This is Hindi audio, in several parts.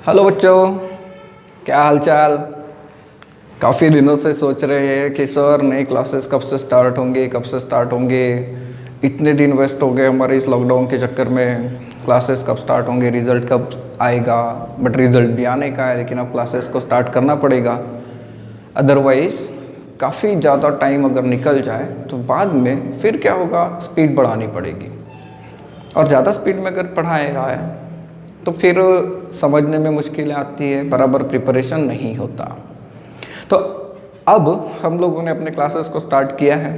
हेलो बच्चों, क्या हालचाल। काफ़ी दिनों से सोच रहे हैं कि सर नई क्लासेस कब से स्टार्ट होंगे, कब से स्टार्ट होंगे। इतने दिन वेस्ट हो गए हमारे इस लॉकडाउन के चक्कर में। क्लासेस कब स्टार्ट होंगे, रिज़ल्ट कब आएगा। बट रिज़ल्ट भी आने का है, लेकिन अब क्लासेस को स्टार्ट करना पड़ेगा। अदरवाइज़ काफ़ी ज़्यादा टाइम अगर निकल जाए तो बाद में फिर क्या होगा, स्पीड बढ़ानी पड़ेगी। और ज़्यादा स्पीड में अगर पढ़ाएगा है तो फिर समझने में मुश्किलें आती है, बराबर प्रिपरेशन नहीं होता। तो अब हम लोगों ने अपने क्लासेस को स्टार्ट किया है।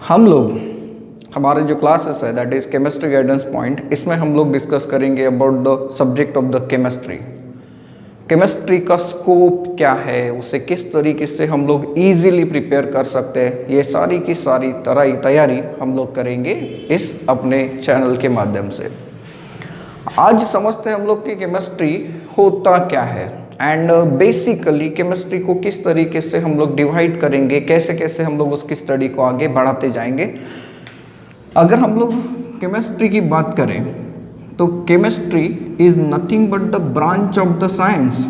हमारे जो क्लासेस है that is chemistry guidance point, इसमें हम लोग डिस्कस करेंगे about the subject of the chemistry. Chemistry का स्कोप क्या है, उसे किस तरीके से हम लोग ईजिली प्रिपेयर कर सकते हैं, ये सारी की सारी तैयारी हम लोग करेंगे इस अपने चैनल के माध्यम से। आज समझते हैं हम लोग की केमिस्ट्री होता क्या है एंड बेसिकली केमिस्ट्री को किस तरीके से हम लोग डिवाइड करेंगे, कैसे कैसे हम लोग उसकी स्टडी को आगे बढ़ाते जाएंगे। अगर हम लोग केमिस्ट्री की बात करें तो chemistry is nothing but the branch of the science.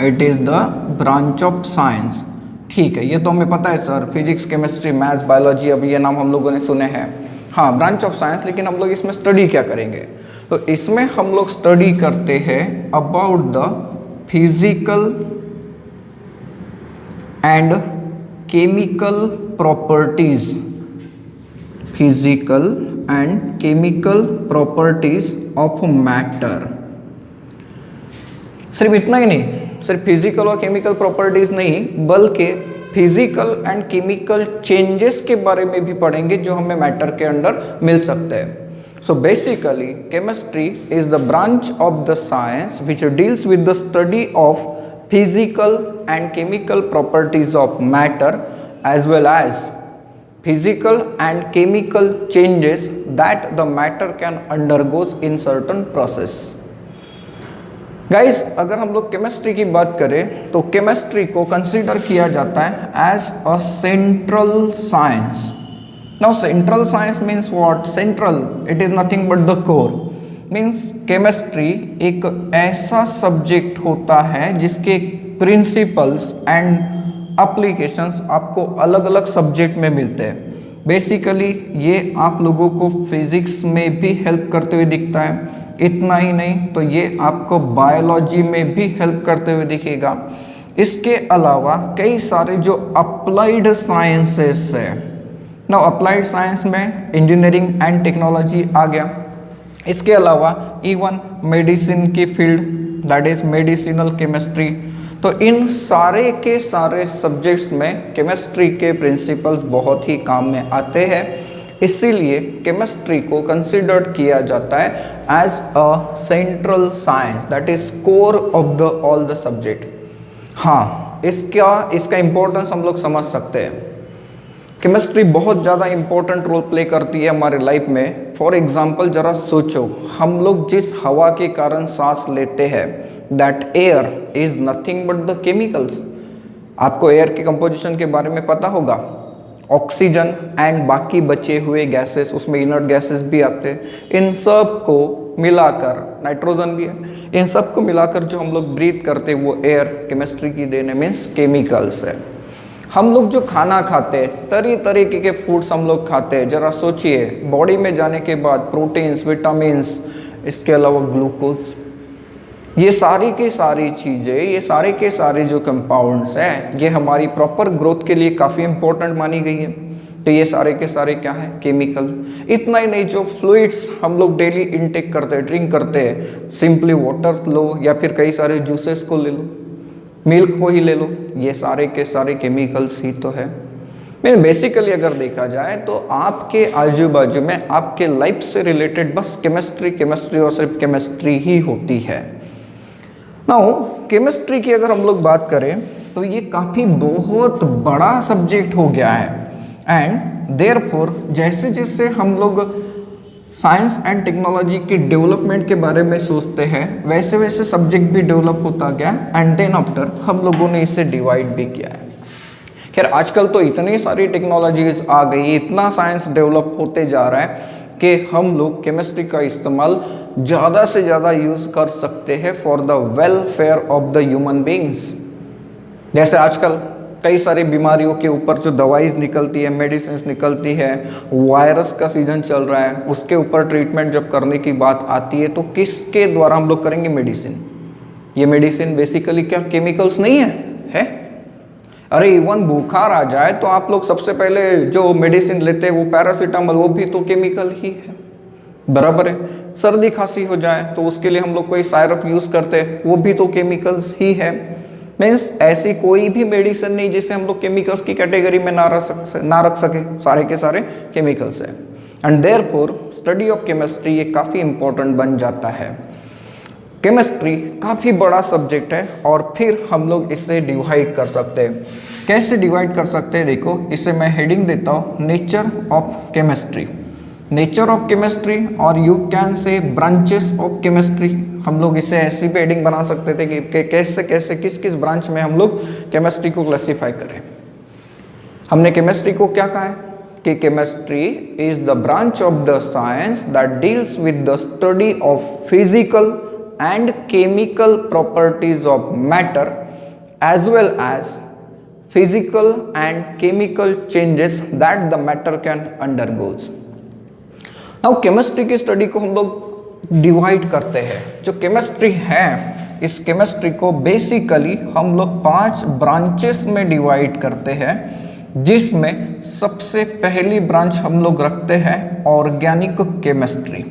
It is the branch of science. ठीक है, ये तो हमें पता है sir, physics chemistry maths biology, अब ये नाम हम लोगों ने सुने हैं। हाँ, ब्रांच ऑफ साइंस, लेकिन हम लोग इसमें स्टडी क्या करेंगे? तो इसमें हम लोग स्टडी करते हैं about the physical and chemical properties. Physical and chemical properties of matter. सिर्फ इतना ही नहीं, सिर्फ फिजिकल और केमिकल प्रॉपर्टीज नहीं, बल्कि फिजिकल एंड केमिकल चेंजेस के बारे में भी पढ़ेंगे जो हमें मैटर के अंदर मिल सकते हैं। So basically, chemistry is the branch of the science which deals with the study of physical and chemical properties of matter as well as physical and chemical changes that the matter can undergoes in certain process. Guys, अगर हम लोग केमिस्ट्री की बात करें तो केमिस्ट्री को कंसीडर किया जाता है as a central science. Now central science means what? Central, it is nothing but the core. Means chemistry एक ऐसा सब्जेक्ट होता है जिसके प्रिंसिपल्स एंड एप्लीकेशंस आपको अलग अलग सब्जेक्ट में मिलते हैं। बेसिकली ये आप लोगों को फिजिक्स में भी हेल्प करते हुए दिखता है। इतना ही नहीं तो ये आपको बायोलॉजी में भी हेल्प करते हुए दिखेगा। इसके अलावा कई सारे जो अप्लाइड साइंसेस है, नाउ अप्लाइड साइंस में इंजीनियरिंग एंड टेक्नोलॉजी आ गया। इसके अलावा इवन मेडिसिन की field that is medicinal chemistry. तो इन सारे के सारे सब्जेक्ट्स में केमिस्ट्री के प्रिंसिपल्स बहुत ही काम में आते हैं। इसीलिए केमिस्ट्री को कंसिडर्ड किया जाता है as a central science that is core of the all the subject. हाँ, इसका इम्पोर्टेंस हम लोग समझ सकते हैं। केमिस्ट्री बहुत ज़्यादा इंपॉर्टेंट रोल प्ले करती है हमारे लाइफ में। फॉर एग्जाम्पल जरा सोचो, हम लोग जिस हवा के कारण सांस लेते हैं that air is nothing but the chemicals. आपको एयर के कंपोजिशन के बारे में पता होगा। ऑक्सीजन एंड बाकी बचे हुए गैसेस, उसमें इनर्ट गैसेस भी आते हैं। इन सब को मिलाकर, नाइट्रोजन भी है, इन सब को मिलाकर जो हम लोग ब्रीथ करते हैं वो एयर केमिस्ट्री की देन है, मीन्स केमिकल्स है। हम लोग जो खाना खाते हैं, तरह तरीके के फूड्स हम लोग खाते हैं। जरा सोचिए, बॉडी में जाने के बाद प्रोटीन्स, विटामिन्स, इसके अलावा ग्लूकोज, ये सारी की सारी चीज़ें, ये सारे के सारे जो कंपाउंड्स हैं, ये हमारी प्रॉपर ग्रोथ के लिए काफ़ी इंपॉर्टेंट मानी गई है। तो ये सारे के सारे क्या हैं? केमिकल। इतना ही नहीं, जो फ्लूइड्स हम लोग डेली इनटेक करते हैं, ड्रिंक करते हैं, सिंपली वाटर लो या फिर कई सारे जूसेस को ले लो, मिल्क को ही ले लो, ये सारे के सारे केमिकल्स ही तो है। मैं बेसिकली अगर देखा जाए तो आपके आजू बाजू में आपके लाइफ से रिलेटेड बस केमिस्ट्री केमिस्ट्री और सिर्फ केमिस्ट्री ही होती है। नाउ केमिस्ट्री की अगर हम लोग बात करें तो ये काफ़ी बहुत बड़ा सब्जेक्ट हो गया है एंड देयरफॉर जैसे जैसे हम लोग साइंस एंड टेक्नोलॉजी की डेवलपमेंट के बारे में सोचते हैं वैसे वैसे सब्जेक्ट भी डेवलप होता गया एंड देन आफ्टर हम लोगों ने इसे डिवाइड भी किया है। खैर आजकल तो इतनी सारी टेक्नोलॉजीज आ गई, इतना साइंस डेवलप होते जा रहा है कि हम लोग केमिस्ट्री का इस्तेमाल ज़्यादा से ज़्यादा यूज़ कर सकते हैं for the welfare of the human beings. जैसे आजकल कई सारी बीमारियों के ऊपर जो दवाइयाँ निकलती है, मेडिसिन निकलती है, वायरस का सीजन चल रहा है, उसके ऊपर ट्रीटमेंट जब करने की बात आती है तो किसके द्वारा हम लोग करेंगे? मेडिसिन। ये मेडिसिन बेसिकली क्या केमिकल्स नहीं है? अरे इवन बुखार आ जाए तो आप लोग सबसे पहले जो मेडिसिन लेते हैं वो पैरासीटामोल, वो भी तो केमिकल ही है, बराबर है। सर्दी खांसी हो जाए तो उसके लिए हम लोग कोई सायरप यूज़ करते हैं, वो भी तो केमिकल्स ही है। मीन्स ऐसी कोई भी मेडिसिन नहीं जिसे हम लोग केमिकल्स की कैटेगरी में ना रख सके, सारे के सारे केमिकल्स है। And therefore study of chemistry ये काफ़ी इंपॉर्टेंट बन जाता है। केमिस्ट्री काफ़ी बड़ा सब्जेक्ट है और फिर हम लोग इसे डिवाइड कर सकते हैं। कैसे डिवाइड कर सकते हैं? देखो, इसे मैं हेडिंग देता हूँ nature of chemistry, nature of chemistry, और you can say branches of chemistry. हम लोग इसे ऐसी भी हेडिंग बना सकते थे कि कैसे कैसे किस किस ब्रांच में हम लोग केमिस्ट्री को क्लासीफाई करें। हमने केमिस्ट्री को क्या कहा है कि chemistry is the branch of the science that deals with the study of physical and chemical properties of matter as well as physical and chemical changes that the matter can undergoes. Now chemistry की स्टडी को हम लोग डिवाइड करते हैं। जो केमिस्ट्री है, इस केमिस्ट्री को बेसिकली हम लोग 5 ब्रांचेस में डिवाइड करते हैं, जिसमें सबसे पहली ब्रांच हम लोग रखते हैं organic chemistry.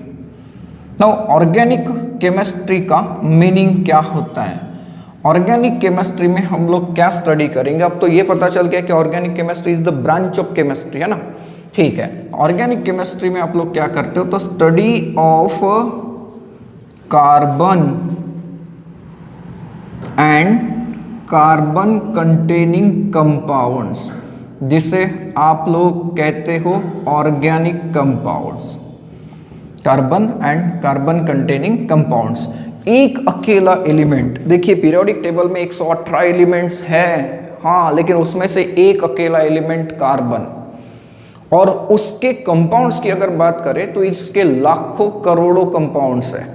Now organic chemistry का मीनिंग क्या होता है? ऑर्गेनिक केमिस्ट्री में हम लोग क्या स्टडी करेंगे? अब तो ये पता चल गया कि organic chemistry is the branch of chemistry, है ना? ठीक है। ऑर्गेनिक केमिस्ट्री में आप लोग क्या करते हो? तो study of carbon and carbon containing compounds, जिसे आप लोग कहते हो organic compounds, carbon and carbon containing compounds. एक अकेला एलिमेंट, देखिए पीरियोडिक टेबल में 118 एलिमेंट्स है, हाँ, लेकिन उसमें से एक अकेला एलिमेंट कार्बन, और उसके कंपाउंड्स की अगर बात करें तो इसके लाखों करोड़ों कंपाउंड्स है।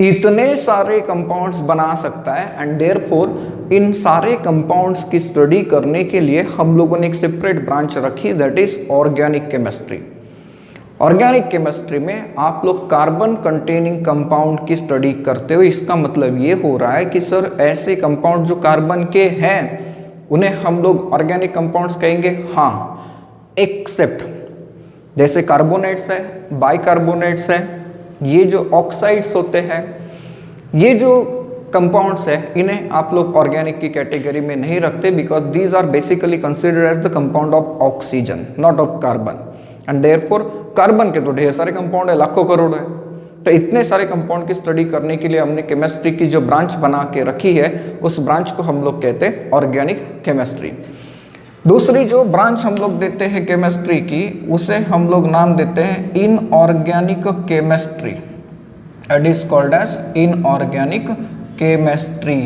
इतने सारे कंपाउंड्स बना सकता है, एंड देयरफॉर इन सारे कंपाउंड्स की स्टडी करने के लिए हम लोगों ने एक सेपरेट ब्रांच रखी, that is organic chemistry. Organic chemistry में आप लोग कार्बन कंटेनिंग कंपाउंड की स्टडी करते हो। इसका मतलब ये हो रहा है कि सर ऐसे कंपाउंड जो कार्बन के हैं उन्हें हम लोग ऑर्गेनिक कंपाउंड्स कहेंगे, हाँ, एक्सेप्ट जैसे कार्बोनेट्स है, बाइकार्बोनेट्स है, ये जो ऑक्साइड्स होते हैं, ये जो कंपाउंड्स है, इन्हें आप लोग ऑर्गेनिक की कैटेगरी में नहीं रखते, because these are basically considered as the compound of oxygen, not of carbon. And therefore carbon के तो ढेर सारे कंपाउंड है, लाखों करोड़ है। तो इतने सारे कंपाउंड की स्टडी करने के लिए हमने केमिस्ट्री की जो ब्रांच बना के रखी है, उस ब्रांच को हम लोग कहते हैं ऑर्गेनिक केमिस्ट्री। दूसरी जो ब्रांच हम लोग देते हैं केमिस्ट्री की, उसे हम लोग नाम देते हैं inorganic chemistry. It is called as inorganic chemistry.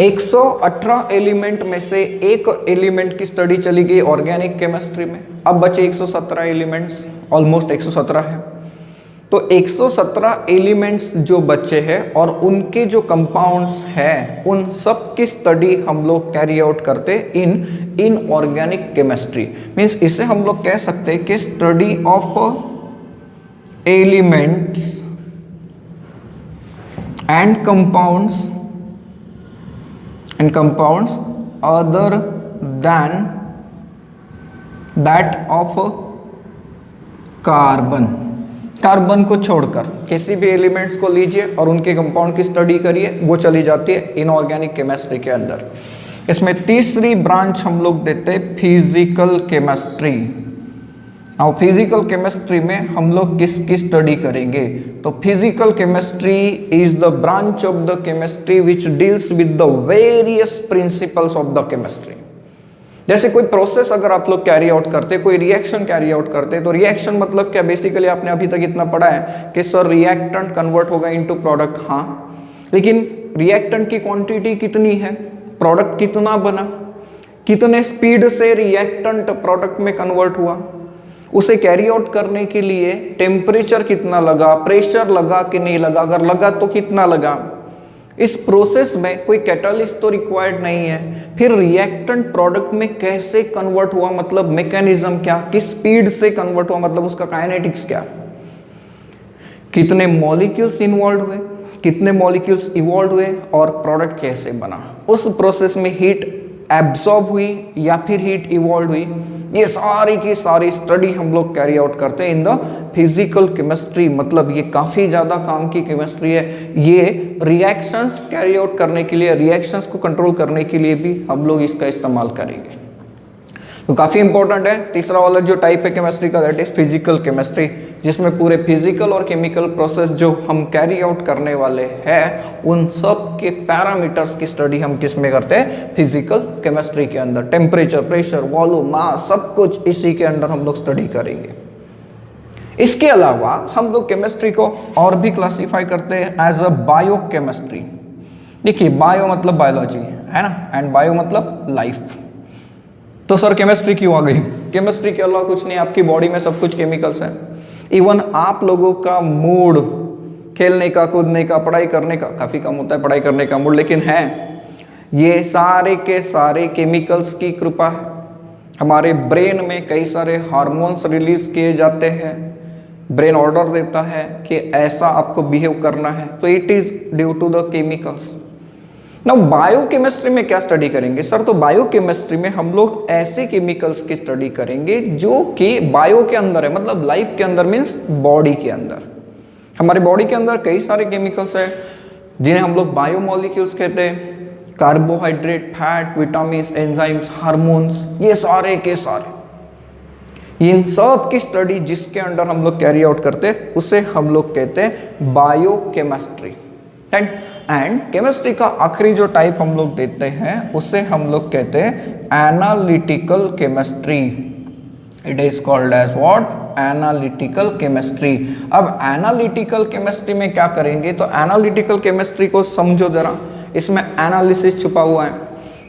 118 element में से एक एलिमेंट की स्टडी चली गई ऑर्गेनिक केमिस्ट्री में, अब बचे 117 एलिमेंट्स, ऑलमोस्ट 117 है। तो 117 एलिमेंट्स जो बचे हैं और उनके जो कंपाउंड्स हैं, उन सब की स्टडी हम लोग कैरी आउट करते इन इनऑर्गेनिक केमिस्ट्री। मीन्स इसे हम लोग कह सकते हैं कि study of elements and compounds other than that of carbon. Carbon को छोड़कर किसी भी एलिमेंट्स को लीजिए और उनके कंपाउंड की स्टडी करिए, वो चली जाती है इनऑर्गेनिक केमिस्ट्री के अंदर। इसमें तीसरी ब्रांच हम लोग देते हैं फिजिकल केमिस्ट्री। अब फिजिकल केमिस्ट्री में हम लोग किसकी स्टडी करेंगे? तो physical chemistry is the branch of the chemistry which deals with the various principles of the chemistry. जैसे कोई प्रोसेस अगर आप लोग कैरी आउट करते, कोई रिएक्शन कैरी आउट करते, तो रिएक्शन मतलब क्या? बेसिकली आपने अभी तक इतना पढ़ा है कि सर रिएक्टेंट कन्वर्ट होगा इनटू प्रोडक्ट, हाँ, लेकिन रिएक्टेंट की क्वांटिटी कितनी है, प्रोडक्ट कितना बना, कितने स्पीड से रिएक्टेंट प्रोडक्ट में कन्वर्ट हुआ, उसे कैरी आउट करने के लिए टेम्परेचर कितना लगा, प्रेशर लगा कि नहीं लगा, अगर लगा तो कितना लगा। इस प्रोसेस में कोई कैटालिस्ट तो रिक्वायर्ड नहीं है। फिर रिएक्टेंट प्रोडक्ट में कैसे कन्वर्ट हुआ, मतलब मैकेनिज्म क्या, किस स्पीड से कन्वर्ट हुआ, मतलब उसका काइनेटिक्स क्या, कितने मॉलिक्यूल्स इन्वॉल्व हुए, कितने मॉलिक्यूल्स इवॉल्व हुए और प्रोडक्ट कैसे बना, उस प्रोसेस में हीट एब्सॉर्ब हुई या फिर हीट इवॉल्व हुई, ये सारी की सारी स्टडी हम लोग कैरी आउट करते हैं इन द फिजिकल केमिस्ट्री। मतलब ये काफ़ी ज़्यादा काम की केमिस्ट्री है। ये रिएक्शंस कैरी आउट करने के लिए, रिएक्शंस को कंट्रोल करने के लिए भी हम लोग इसका इस्तेमाल करेंगे। तो काफ़ी इंपॉर्टेंट है। तीसरा वाला जो टाइप है केमिस्ट्री का, दैट इज फिजिकल केमिस्ट्री, जिसमें पूरे फिजिकल और केमिकल प्रोसेस जो हम कैरी आउट करने वाले हैं उन सब के पैरामीटर्स की स्टडी हम किस में करते हैं, फिजिकल केमिस्ट्री के अंदर। टेम्परेचर, प्रेशर, वॉल्यूम, मास, सब कुछ इसी के अंदर हम लोग स्टडी करेंगे। इसके अलावा हम लोग केमिस्ट्री को और भी क्लासीफाई करते हैं एज अ बायो केमिस्ट्री। देखिए, बायो मतलब बायोलॉजी है ना, एंड बायो मतलब लाइफ। तो सर केमिस्ट्री क्यों आ गई? केमिस्ट्री के अलावा कुछ नहीं, आपकी बॉडी में सब कुछ केमिकल्स हैं। इवन आप लोगों का मूड खेलने का, कूदने का, पढ़ाई करने का काफ़ी कम होता है पढ़ाई करने का मूड, लेकिन है ये सारे के सारे केमिकल्स की कृपा है। हमारे ब्रेन में कई सारे हार्मोन्स रिलीज किए जाते हैं, ब्रेन ऑर्डर देता है कि ऐसा आपको बिहेव करना है, तो it is due to the chemicals. ना बायोकेमिस्ट्री में क्या स्टडी करेंगे सर? तो बायोकेमिस्ट्री में हम लोग ऐसे केमिकल्स की स्टडी करेंगे जो कि बायो के अंदर है, मतलब लाइफ के अंदर मीन्स बॉडी के अंदर। हमारी बॉडी के अंदर कई सारे केमिकल्स हैं जिन्हें हम लोग बायोमोलिक्यूल्स कहते हैं। Carbohydrate, fat, vitamin, enzymes, hormones, ये सारे के सारे, इन सब की स्टडी जिसके अंडर हम लोग कैरी आउट करते हैं उसे हम लोग कहते हैं बायोकेमिस्ट्री। एंड केमिस्ट्री का आखिरी जो टाइप हम लोग देते हैं उसे हम लोग कहते हैं analytical chemistry. It is called as what? Analytical chemistry. अब एनालिटिकल केमिस्ट्री में क्या करेंगे? तो एनालिटिकल केमिस्ट्री को समझो जरा, इसमें एनालिसिस छुपा हुआ है।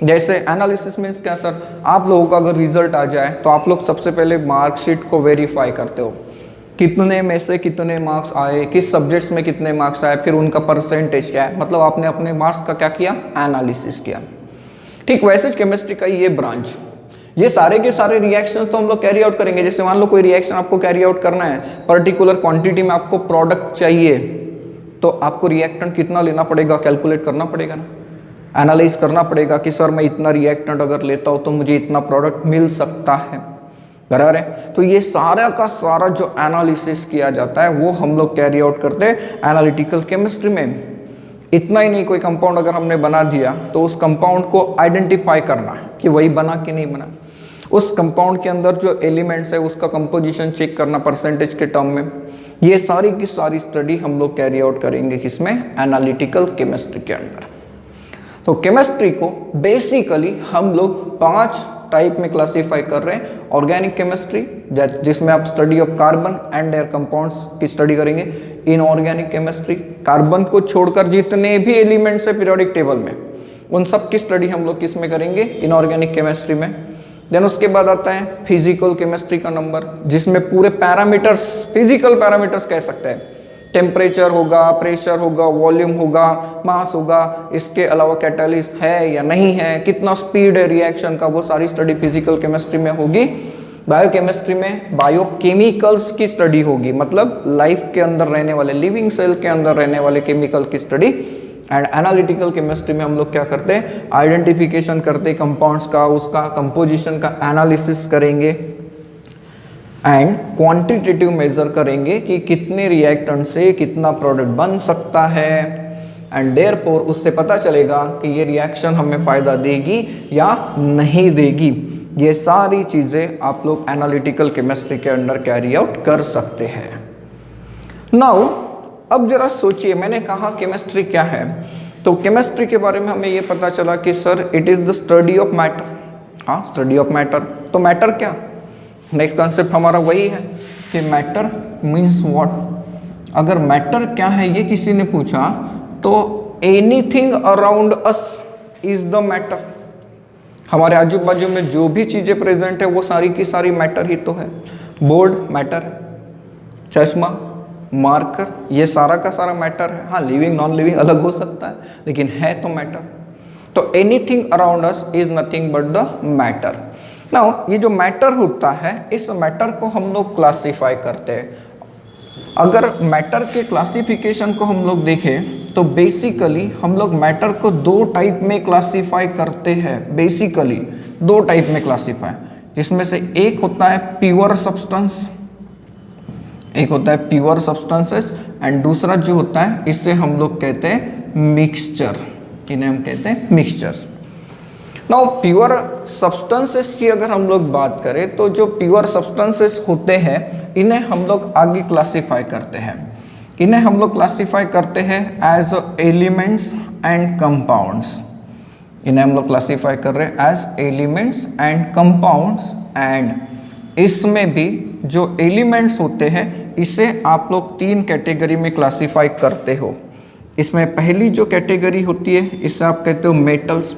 जैसे एनालिसिस मीन्स क्या सर? आप लोगों का अगर रिजल्ट आ जाए तो आप लोग सबसे पहले मार्कशीट को वेरीफाई करते हो, कितने में से कितने मार्क्स आए, किस सब्जेक्ट्स में कितने मार्क्स आए, फिर उनका परसेंटेज क्या है, मतलब आपने अपने मार्क्स का क्या किया? एनालिसिस किया। ठीक वैसे केमिस्ट्री का ये ब्रांच, ये सारे के सारे रिएक्शन तो हम लोग कैरी आउट करेंगे। जैसे मान लो कोई रिएक्शन आपको कैरी आउट करना है, पर्टिकुलर क्वांटिटी में आपको प्रोडक्ट चाहिए, तो आपको रिएक्टेंट कितना लेना पड़ेगा, कैलकुलेट करना पड़ेगा ना, एनालाइज करना पड़ेगा कि सर मैं इतना रिएक्टेंट अगर लेता हूँ तो मुझे इतना प्रोडक्ट मिल सकता है, बराबर है। तो ये सारा का सारा जो एनालिसिस किया जाता है वो हम लोग कैरी आउट करते हैं एनालिटिकल केमिस्ट्री में। इतना ही नहीं, कोई कंपाउंड अगर हमने बना दिया तो उस कंपाउंड को आइडेंटिफाई करना कि वही बना कि नहीं बना, उस कंपाउंड के अंदर जो एलिमेंट्स है उसका कंपोजिशन चेक करना परसेंटेज के टर्म में, ये सारी की सारी स्टडी हम लोग कैरी आउट करेंगे किसमें? एनालिटिकल केमिस्ट्री के अंदर। तो केमिस्ट्री को बेसिकली हम लोग 5 टाइप में क्लासीफाई कर रहे हैं। ऑर्गेनिक केमिस्ट्री, जिसमें आप study of carbon and there compounds की स्टडी करेंगे। इनऑर्गेनिक केमिस्ट्री, कार्बन को छोड़कर जितने भी एलिमेंट्स है पीरियोडिक टेबल में उन सब की स्टडी हम लोग किस में करेंगे? इनऑर्गेनिक केमिस्ट्री में। देन उसके बाद आता है फिजिकल केमिस्ट्री का नंबर, जिसमें पूरे पैरामीटर्स, फिजिकल पैरामीटर्स कह सकते हैं, टेम्परेचर होगा, प्रेशर होगा, वॉल्यूम होगा, मास होगा, इसके अलावा कैटालिस्ट है या नहीं है, कितना स्पीड है रिएक्शन का, वो सारी स्टडी फिजिकल केमिस्ट्री में होगी। बायोकेमिस्ट्री में बायोकेमिकल्स की स्टडी होगी, मतलब लाइफ के अंदर रहने वाले, लिविंग सेल के अंदर रहने वाले केमिकल की स्टडी। एंड एनालिटिकल केमिस्ट्री में हम लोग क्या करते हैं? आइडेंटिफिकेशन करते हैं कंपाउंड्स का, उसका कंपोजिशन का एनालिसिस करेंगे एंड क्वांटिटेटिव मेजर करेंगे कि कितने रिएक्टेंट से कितना प्रोडक्ट बन सकता है, एंड देयरफॉर उससे पता चलेगा कि ये रिएक्शन हमें फ़ायदा देगी या नहीं देगी। ये सारी चीज़ें आप लोग एनालिटिकल केमिस्ट्री के अंडर कैरी आउट कर सकते हैं। नाउ अब जरा सोचिए, मैंने कहा केमिस्ट्री क्या है, तो केमिस्ट्री के बारे में हमें ये पता चला कि sir it is the study of matter. हाँ, स्टडी ऑफ मैटर। तो मैटर क्या? नेक्स्ट कॉन्सेप्ट हमारा वही है कि मैटर मीन्स व्हाट। अगर मैटर क्या है ये किसी ने पूछा तो anything around us is the matter. हमारे आजू बाजू में जो भी चीज़ें प्रेजेंट है वो सारी की सारी मैटर ही तो है। बोर्ड मैटर, चश्मा, मार्कर, ये सारा का सारा मैटर है। हाँ, लिविंग नॉन लिविंग अलग हो सकता है, लेकिन है तो मैटर। तो anything around us is nothing but the matter. Now ये जो मैटर होता है, इस मैटर को हम लोग क्लासीफाई करते हैं। अगर मैटर के क्लासिफिकेशन को हम लोग देखें तो बेसिकली हम लोग मैटर को दो टाइप में क्लासीफाई करते हैं। बेसिकली दो टाइप में क्लासीफाई, जिसमें से एक होता है प्योर सब्सटेंस, एक होता है प्योर सब्सटेंसेस, एंड दूसरा जो होता है इससे हम लोग कहते हैं मिक्सचर, इन्हें हम कहते हैं मिक्सचर्स। नाउ प्योर सब्सटेंसेस की अगर हम लोग बात करें तो जो प्योर सब्सटेंसेस होते हैं इन्हें हम लोग आगे क्लासीफाई करते हैं। इन्हें हम लोग क्लासीफाई करते हैं एज एलिमेंट्स एंड कंपाउंड्स। इन्हें हम लोग क्लासीफाई कर रहे हैं as elements and compounds. And इसमें भी जो एलिमेंट्स होते हैं इसे आप लोग तीन कैटेगरी में क्लासीफाई करते हो। इसमें पहली जो कैटेगरी होती है इसे आप कहते हो मेटल्स,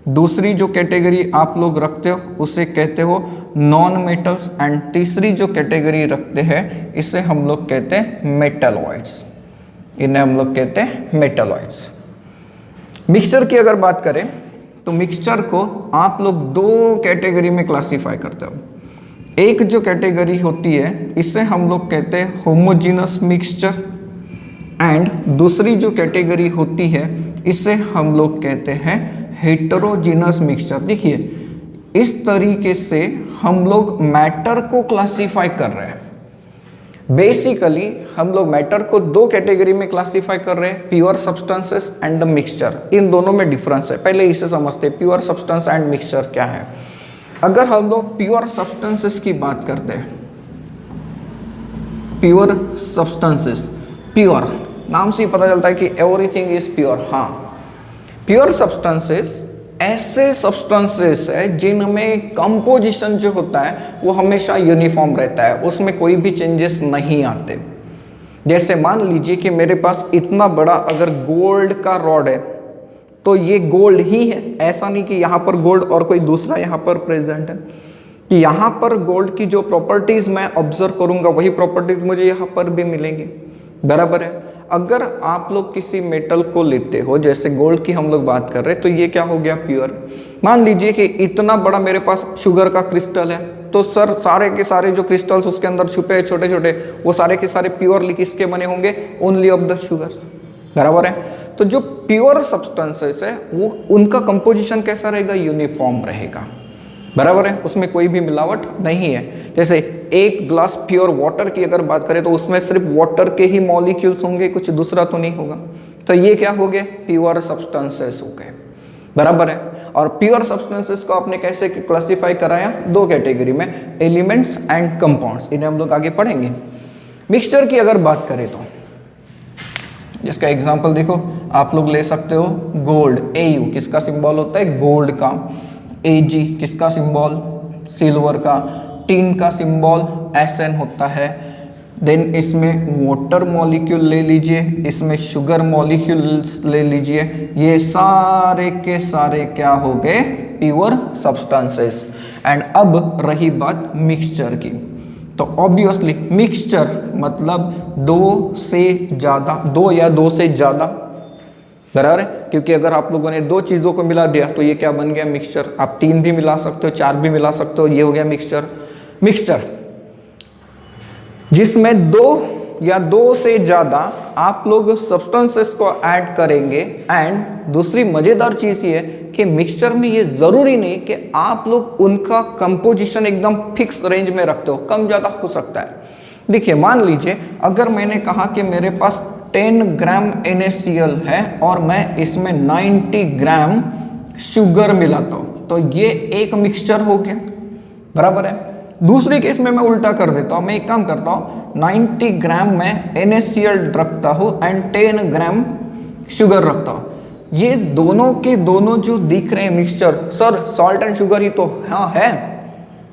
दूसरी जो कैटेगरी आप लोग रखते हो उसे कहते हो नॉन मेटल्स, एंड तीसरी जो कैटेगरी रखते हैं इसे हम लोग कहते हैं मेटलॉइड्स। इन्हें हम लोग कहते हैं मेटलॉइड्स। मिक्सचर की अगर बात करें तो मिक्सचर को आप लोग दो कैटेगरी में क्लासीफाई करते हो। एक जो कैटेगरी होती है इसे हम लोग कहते हैं होमोजीनस मिक्सचर, एंड दूसरी जो कैटेगरी होती है इसे हम लोग कहते हैं हेटेरोजीनस मिक्सचर। देखिए, इस तरीके से हम लोग मैटर को क्लासीफाई कर रहे हैं। बेसिकली हम लोग मैटर को दो कैटेगरी में क्लासीफाई कर रहे हैं, pure substances and the mixture. इन दोनों में डिफरेंस है, पहले इसे समझते हैं प्योर सब्सटेंस एंड मिक्सचर क्या है। अगर हम लोग प्योर सब्सटेंसेस की बात करते हैं, प्योर सब्सटेंसेस, प्योर नाम से ही पता चलता है कि एवरीथिंग इज प्योर। हाँ, प्योर सब्सटेंसेस ऐसे सब्सटेंसेस है जिनमें कंपोजिशन जो होता है वो हमेशा यूनिफॉर्म रहता है, उसमें कोई भी चेंजेस नहीं आते। जैसे मान लीजिए कि मेरे पास इतना बड़ा अगर गोल्ड का रॉड है तो ये गोल्ड ही है, ऐसा नहीं कि यहाँ पर गोल्ड और कोई दूसरा यहाँ पर प्रेजेंट है। कि यहाँ पर गोल्ड की जो प्रॉपर्टीज मैं ऑब्जर्व करूँगा वही प्रॉपर्टीज मुझे यहाँ पर भी मिलेंगी, बराबर है। अगर आप लोग किसी मेटल को लेते हो, जैसे गोल्ड की हम लोग बात कर रहे हैं, तो ये क्या हो गया प्योर। मान लीजिए कि इतना बड़ा मेरे पास शुगर का क्रिस्टल है, तो सर सारे के सारे जो क्रिस्टल्स उसके अंदर छुपे हैं छोटे छोटे, वो सारे के सारे प्योरली किसके बने होंगे, ओनली ऑफ द शुगर, बराबर है। तो जो प्योर सब्सटेंसेस है वो उनका कंपोजिशन कैसा रहेगा, यूनिफॉर्म रहेगा, बराबर है, उसमें कोई भी मिलावट नहीं है। जैसे एक ग्लास प्योर वाटर की अगर बात करें तो उसमें सिर्फ वाटर के ही मॉलिक्यूल्स होंगे, कुछ दूसरा तो नहीं होगा। तो ये क्या हो गए, प्योर सब्सटेंसेस हो गए, बराबर है। और प्योर सब्सटेंसेस को आपने कैसे क्लासिफाई कराया, दो कैटेगरी में, एलिमेंट्स एंड कंपाउंड्स। इन्हें हम लोग आगे पढ़ेंगे। मिक्सचर की अगर बात करें तो इसका एग्जाम्पल देखो, आप लोग ले सकते हो गोल्ड, AU किसका सिंबल होता है, गोल्ड का। AG किसका सिंबल, सिल्वर का। टीन का सिंबल SN होता है। देन इसमें वाटर मॉलिक्यूल ले लीजिए, इसमें शुगर मॉलिक्यूल्स ले लीजिए, ये सारे के सारे क्या हो गए, प्योर सब्सटेंसेस। एंड अब रही बात मिक्सचर की, तो ऑब्वियसली मिक्सचर मतलब दो से ज़्यादा, दो या दो से ज़्यादा, बराबर है। क्योंकि अगर आप लोगों ने दो चीज़ों को मिला दिया तो ये क्या बन गया, मिक्सचर। आप तीन भी मिला सकते हो, चार भी मिला सकते हो, ये हो गया मिक्सचर। मिक्सचर जिसमें दो या दो से ज़्यादा आप लोग सब्सटेंसेस को ऐड करेंगे। एंड दूसरी मज़ेदार चीज़ ये है कि मिक्सचर में ये ज़रूरी नहीं कि आप लोग उनका कंपोजिशन एकदम फिक्स रेंज में रखते हो, कम ज़्यादा हो सकता है। देखिए, मान लीजिए अगर मैंने कहा कि मेरे पास 10 ग्राम NaCl है और मैं इसमें 90 ग्राम शुगर मिलाता हूँ, तो ये एक मिक्सचर हो गया, बराबर है। दूसरे केस में मैं उल्टा कर देता हूँ, मैं एक काम करता हूँ, 90 ग्राम में NaCl रखता हूँ एंड 10 ग्राम शुगर रखता हूँ। ये दोनों के दोनों जो दिख रहे हैं mixture, sir salt and sugar ही तो हाँ है,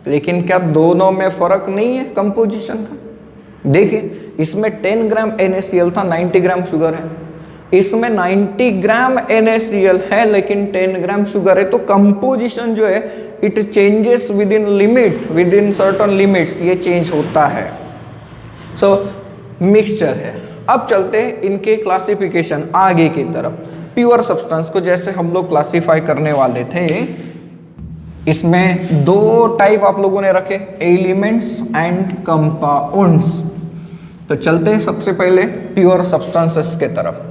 लेकिन क्या दोनों में फर्क नहीं है कंपोजिशन का। देखिए, इसमें 10 ग्राम NaCl था, 90 ग्राम शुगर है। इसमें 90 ग्राम NaCl है लेकिन 10 ग्राम शुगर है, तो कंपोजिशन जो है it changes with in limit, with in certain limits, ये चेंज होता है। सो मिक्सचर है। अब चलते हैं इनके क्लासिफिकेशन आगे की तरफ। प्योर सब्सटेंस को जैसे हम लोग क्लासिफाई करने वाले थे, इसमें दो टाइप आप लोगों ने रखे, एलिमेंट्स एंड कंपाउंड्स। तो चलते हैं सबसे पहले प्योर सब्सटेंसेस के तरफ।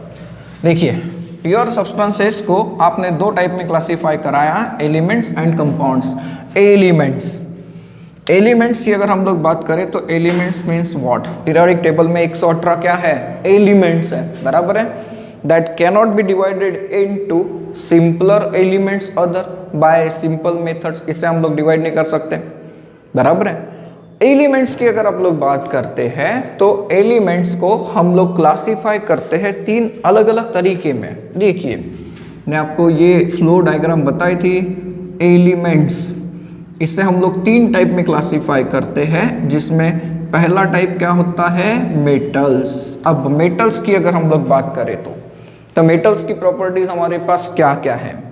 देखिए प्योर सब्सटेंसेस को आपने दो टाइप में क्लासिफाई कराया, एलिमेंट्स एंड कंपाउंड्स। एलिमेंट्स की अगर हम लोग बात करें तो elements means what, periodic table में 118 क्या है, एलिमेंट्स है, बराबर है। That cannot be divided into simpler elements other by simple methods, इससे हम लोग डिवाइड नहीं कर सकते, बराबर है। एलिमेंट्स की अगर आप लोग बात करते हैं तो एलिमेंट्स को हम लोग क्लासिफाई करते हैं तीन अलग अलग तरीके में। देखिए मैंने आपको ये फ्लो डायग्राम बताई थी, एलिमेंट्स, इससे हम लोग तीन टाइप में क्लासिफाई करते हैं, जिसमें पहला टाइप क्या होता है, मेटल्स। अब मेटल्स की अगर हम लोग बात करें तो मेटल्स की प्रॉपर्टीज हमारे पास क्या क्या है।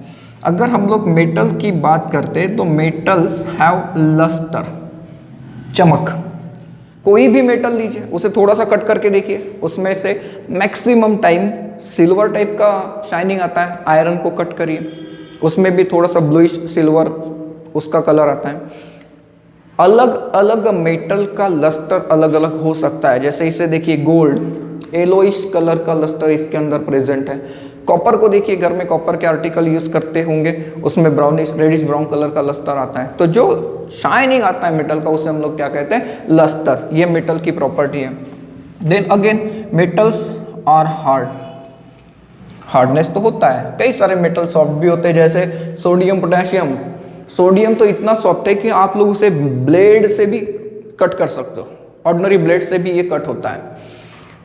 अगर हम लोग मेटल की बात करते हैं तो मेटल्स हैव लस्टर, चमक। कोई भी मेटल लीजिए, उसे थोड़ा सा कट करके देखिए, उसमें से मैक्सिमम टाइम सिल्वर टाइप का शाइनिंग आता है। आयरन को कट करिए, उसमें भी थोड़ा सा ब्लूइश सिल्वर उसका कलर आता है। अलग अलग मेटल का लस्टर अलग अलग हो सकता है। जैसे इसे देखिए, गोल्ड येलोइश कलर का लस्टर इसके अंदर प्रेजेंट है। कॉपर को देखिए, घर में कॉपर के आर्टिकल यूज करते होंगे, उसमें ब्राउनिश रेडिश ब्राउन कलर का लस्टर आता है। तो जो शाइनिंग आता है मेटल का, उसे हम लोग क्या कहते हैं, लस्टर। ये मेटल की प्रॉपर्टी है। Then again metals are hard, hardness तो होता है। कई सारे मेटल सॉफ्ट भी होते हैं, जैसे सोडियम पोटेशियम। सोडियम तो इतना सॉफ्ट है कि आप लोग उसे ब्लेड से भी कट कर सकते हो, ऑर्डिनरी ब्लेड से भी ये कट होता है।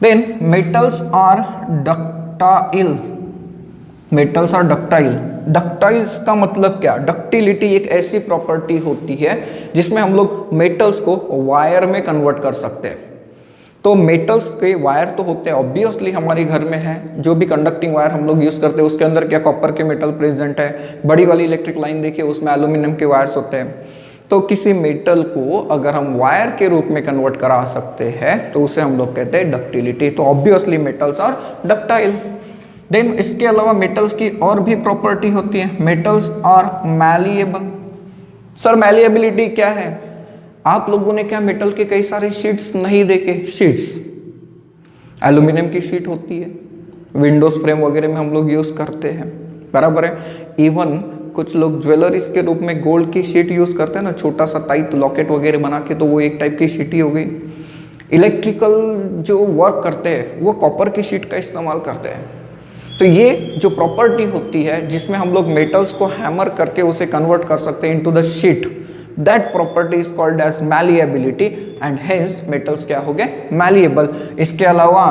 Then metals are ductile, metals are ductile. Ductiles का मतलब क्या, डक्टिलिटी एक ऐसी प्रॉपर्टी होती है जिसमें हम लोग मेटल्स को वायर में कन्वर्ट कर सकते हैं। तो मेटल्स के वायर तो होते हैं, ऑब्वियसली हमारे घर में है, जो भी कंडक्टिंग वायर हम लोग यूज करते हैं उसके अंदर क्या कॉपर के मेटल प्रेजेंट है। बड़ी वाली इलेक्ट्रिक लाइन देखिए, उसमें एल्यूमिनियम के वायर्स होते हैं। तो किसी मेटल को अगर हम वायर के रूप में कन्वर्ट करा सकते हैं तो उसे हम लोग कहते हैं डक्टिलिटी। तो obviously metals are ductile. Then इसके अलावा मेटल्स की और भी प्रॉपर्टी होती है, metals are malleable. Sir malleability क्या है, आप लोगों ने क्या मेटल के कई सारे शीट्स नहीं देखे, शीट्स एल्यूमिनियम की शीट होती है, विंडोज फ्रेम वगैरह में हम लोग यूज करते हैं, बराबर है। इवन कुछ लोग ज्वेलरीज के रूप में गोल्ड की शीट यूज करते हैं ना, छोटा सा टाइट लॉकेट वगैरह बना के, तो वो एक टाइप की शीट ही हो गई। इलेक्ट्रिकल जो वर्क करते हैं वो कॉपर की शीट का इस्तेमाल करते हैं। तो ये जो प्रॉपर्टी होती है जिसमें हम लोग मेटल्स को हैमर करके उसे कन्वर्ट कर सकते हैं into the sheet, that property is called as malleability and hence metals क्या हो गए, मैलिएबल। इसके अलावा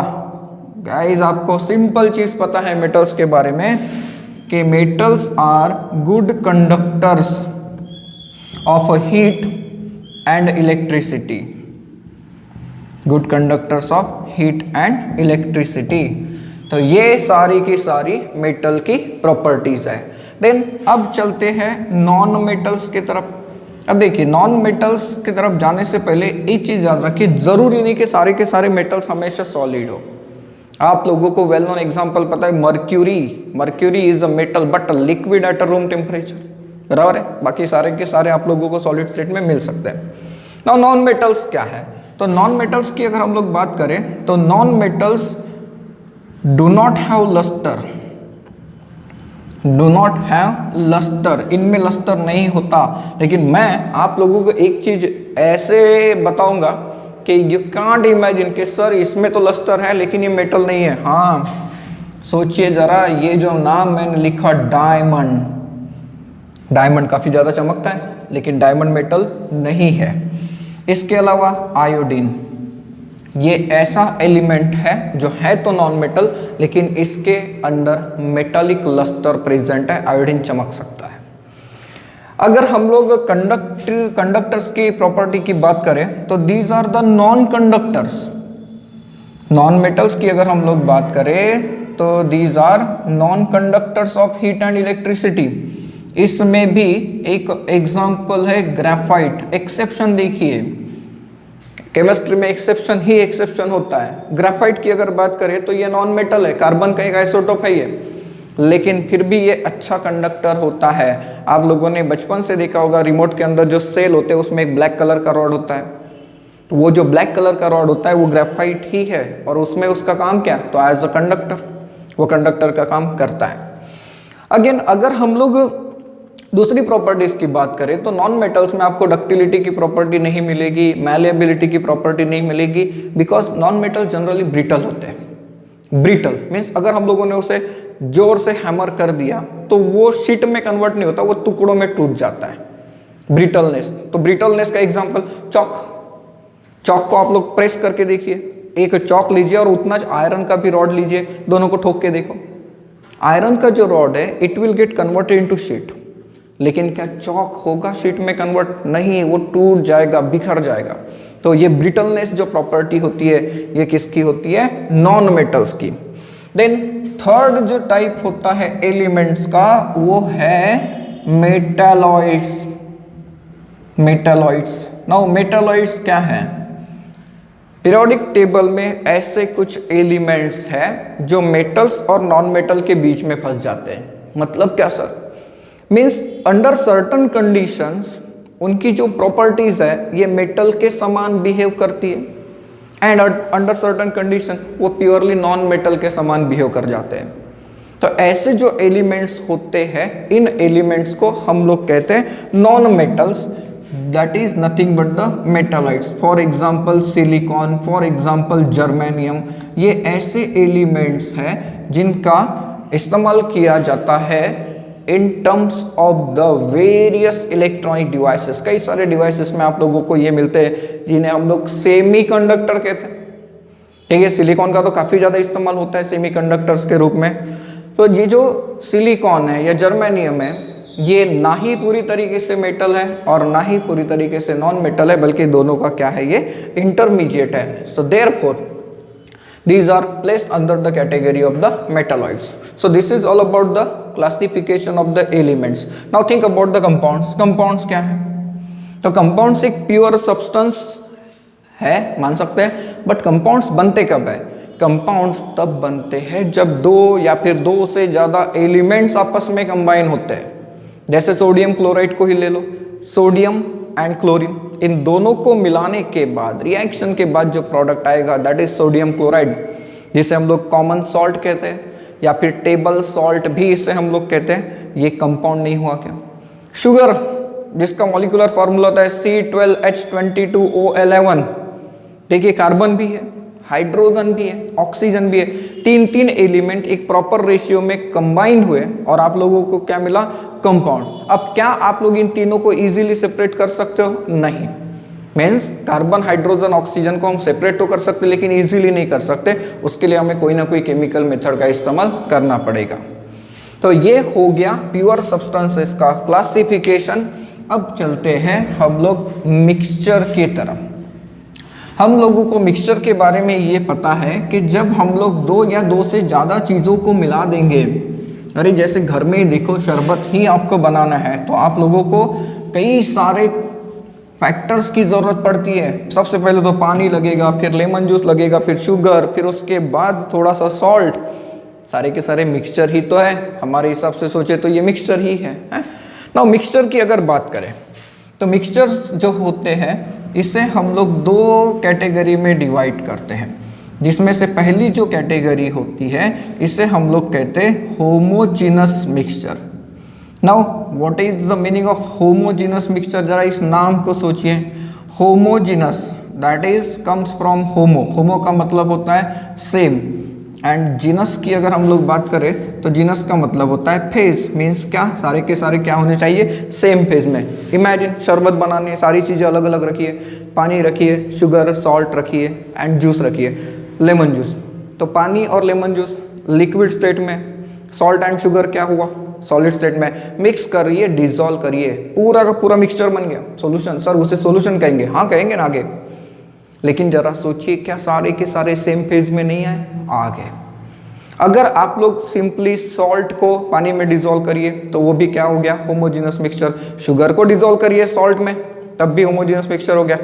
गाइस आपको सिंपल चीज पता है मेटल्स के बारे में कि metals are good conductors of heat and electricity, good conductors of heat and electricity. तो ये सारी की सारी मेटल की प्रॉपर्टीज है। देन अब चलते हैं नॉन मेटल्स की तरफ। अब देखिए नॉन मेटल्स की तरफ जाने से पहले एक चीज याद रखिए, जरूरी नहीं कि सारे के सारे मेटल्स हमेशा सॉलिड हो। आप लोगों को वेल नोन एग्जांपल पता है, mercury is a metal but liquid at a room temperature, बराबर है। बाकी सारे के सारे आप लोगों को सॉलिड स्टेट में मिल सकते हैं। नाउ नॉन मेटल्स क्या है, तो नॉन मेटल्स की अगर हम लोग बात करें तो non metals do not have lustre, do not have lustre, इनमें लस्टर नहीं होता। लेकिन मैं आप लोगों को एक चीज ऐसे बताऊंगा कि यू कांट इमेजिन कि सर इसमें तो लस्टर है लेकिन ये मेटल नहीं है। हाँ सोचिए जरा, ये जो नाम मैंने लिखा डायमंड, डायमंड काफी ज्यादा चमकता है लेकिन डायमंड मेटल नहीं है। इसके अलावा आयोडीन, ये ऐसा एलिमेंट है जो है तो नॉन मेटल लेकिन इसके अंदर मेटालिक लस्टर प्रेजेंट है, आयोडीन चमक सकता है। अगर हम लोग कंडक्टर्स की प्रॉपर्टी की बात करें तो these are the non conductors. Non metals की अगर हम लोग बात करें तो these are non conductors of heat and electricity. इसमें भी एक एग्जांपल है ग्रेफाइट। एक्सेप्शन देखिए, केमिस्ट्री में एक्सेप्शन ही एक्सेप्शन होता है। ग्रेफाइट की अगर बात करें तो ये नॉन मेटल है, कार्बन का एक आइसोटोप है ये, लेकिन फिर भी ये अच्छा कंडक्टर होता है। आप लोगों ने बचपन से देखा होगा रिमोट के अंदर जो सेल होते हैं उसमें एक ब्लैक कलर का रॉड होता है, तो वो जो ब्लैक कलर का रॉड होता है वो ग्रेफाइट ही है, और उसमें उसका काम क्या, तो एज अ कंडक्टर वो कंडक्टर का काम करता है। अगेन अगर हम लोग दूसरी प्रॉपर्टीज की बात करें तो नॉन मेटल्स में आपको डक्टिलिटी की प्रॉपर्टी नहीं मिलेगी, मैलिएबिलिटी की प्रॉपर्टी नहीं मिलेगी, because non metal generally brittle होते हैं। ब्रिटल मीन्स अगर हम लोगों ने उसे जोर से हैमर कर दिया तो वो शीट में कन्वर्ट नहीं होता, वो टुकड़ों में टूट जाता है। ब्रिटलनेस, तो ब्रिटलनेस का एग्जांपल चॉक। चॉक को आप लोग प्रेस करके देखिए, एक चॉक लीजिए और उतना आयरन का भी रॉड लीजिए, दोनों को ठोक के देखो, आयरन का जो रॉड है it will get converted into sheet, लेकिन क्या चॉक होगा शीट में कन्वर्ट? नहीं, वो टूट जाएगा, बिखर जाएगा। तो ये ब्रिटलनेस जो प्रॉपर्टी होती है ये किसकी होती है? नॉन मेटल्स की। देन थर्ड जो टाइप होता है एलिमेंट्स का वो है मेटालॉइड्स। मेटालॉइड्स, नाउ मेटालॉइड्स क्या है? पीरियोडिक टेबल में ऐसे कुछ एलिमेंट्स हैं जो मेटल्स और नॉन मेटल के बीच में फंस जाते हैं। मतलब क्या sir? Means under certain conditions उनकी जो प्रॉपर्टीज है ये मेटल के समान बिहेव करती है, एंड अंडर सर्टन कंडीशन वो प्योरली नॉन मेटल के समान बिहेव कर जाते हैं। तो ऐसे जो एलिमेंट्स होते हैं इन एलिमेंट्स को हम लोग कहते हैं non metals, that is nothing but the metalloids. For example silicon, for example germanium, ये ऐसे एलिमेंट्स हैं जिनका इस्तेमाल किया जाता है in terms of the various electronic devices. कई सारे डिवाइसेस में आप लोगों को ये मिलते हैं जिन्हें हम लोग सेमीकंडक्टर कहते हैं। ठीक है, सिलिकॉन का तो काफ़ी ज़्यादा इस्तेमाल होता है सेमीकंडक्टर्स के रूप में। तो ये जो सिलिकॉन है या जर्मेनियम है ये ना ही पूरी तरीके से मेटल है और ना ही पूरी तरीके से नॉन मेटल है, बल्कि दोनों का क्या है, ये इंटरमीडिएट है। So therefore these are placed under the category of the metalloids. So this is all about the classification of the elements. Now think about the compounds. Compounds क्या है? तो compounds एक pure substance है, मान सकते हैं, but compounds बनते कब है? Compounds तब बनते हैं जब दो या फिर दो से ज़्यादा elements आपस में combine होते हैं। जैसे सोडियम क्लोराइड को ही ले लो, सोडियम एंड क्लोरीन, इन दोनों को मिलाने के बाद रिएक्शन के बाद जो प्रोडक्ट आएगा दैट इज सोडियम क्लोराइड, जिसे हम लोग कॉमन सॉल्ट कहते हैं या फिर टेबल सॉल्ट भी इसे हम लोग कहते हैं। ये कंपाउंड नहीं हुआ क्या? शुगर जिसका मॉलिक्यूलर फार्मूला होता है C12H22O11, देखिए कार्बन भी है, हाइड्रोजन भी है, ऑक्सीजन भी है, तीन तीन एलिमेंट एक प्रॉपर रेशियो में कंबाइन हुए और आप लोगों को क्या मिला? कंपाउंड। अब क्या आप लोग इन तीनों को इजीली सेपरेट कर सकते हो? नहीं। मीन्स कार्बन, हाइड्रोजन, ऑक्सीजन को हम सेपरेट तो कर सकते लेकिन इजीली नहीं कर सकते, उसके लिए हमें कोई ना कोई केमिकल मेथड का इस्तेमाल करना पड़ेगा। तो ये हो गया प्योर सब्सटेंसेस का क्लासिफिकेशन। अब चलते हैं हम लोग मिक्सचर की तरफ। हम लोगों को मिक्सचर के बारे में ये पता है कि जब हम लोग दो या दो से ज़्यादा चीज़ों को मिला देंगे, अरे जैसे घर में देखो शरबत ही आपको बनाना है तो आप लोगों को कई सारे फैक्टर्स की ज़रूरत पड़ती है। सबसे पहले तो पानी लगेगा, फिर लेमन जूस लगेगा, फिर शुगर, फिर उसके बाद थोड़ा सा सॉल्ट। सारे के सारे मिक्सचर ही तो है, हमारे हिसाब से सोचे तो ये मिक्सचर ही है। ना मिक्सचर की अगर बात करें तो मिक्सचर्स जो होते हैं इसे हम लोग दो कैटेगरी में डिवाइड करते हैं, जिसमें से पहली जो कैटेगरी होती है इसे हम लोग कहते हैं homogeneous mixture. Now what is the meaning of homogeneous mixture? जरा इस नाम को सोचिए। Homogeneous that is comes from homo, homo का मतलब होता है सेम, एंड जीनस की अगर हम लोग बात करें तो जीनस का मतलब होता है फेज। मीन्स क्या? सारे के सारे क्या होने चाहिए? सेम फेज में। इमेजिन शरबत बनाने सारी चीज़ें अलग अलग रखिए, पानी रखिए, शुगर, सॉल्ट रखिए एंड जूस रखिए, लेमन जूस। तो पानी और लेमन जूस लिक्विड स्टेट में, सॉल्ट एंड शुगर क्या हुआ? सॉलिड स्टेट में। मिक्स करिए, डिजोल्व करिए, पूरा का पूरा मिक्सचर बन गया। सॉल्यूशन, सर उसे सॉल्यूशन कहेंगे? हाँ कहेंगे ना आगे, लेकिन जरा सोचिए क्या सारे के सारे सेम फेज में नहीं आए? आ गए। अगर आप लोग सिंपली सॉल्ट को पानी में डिजोल्व करिए तो वो भी क्या हो गया, होमोजेनस मिक्सचर। शुगर को डिजोल्व करिए सॉल्ट में तब भी होमोजेनस मिक्सचर हो गया।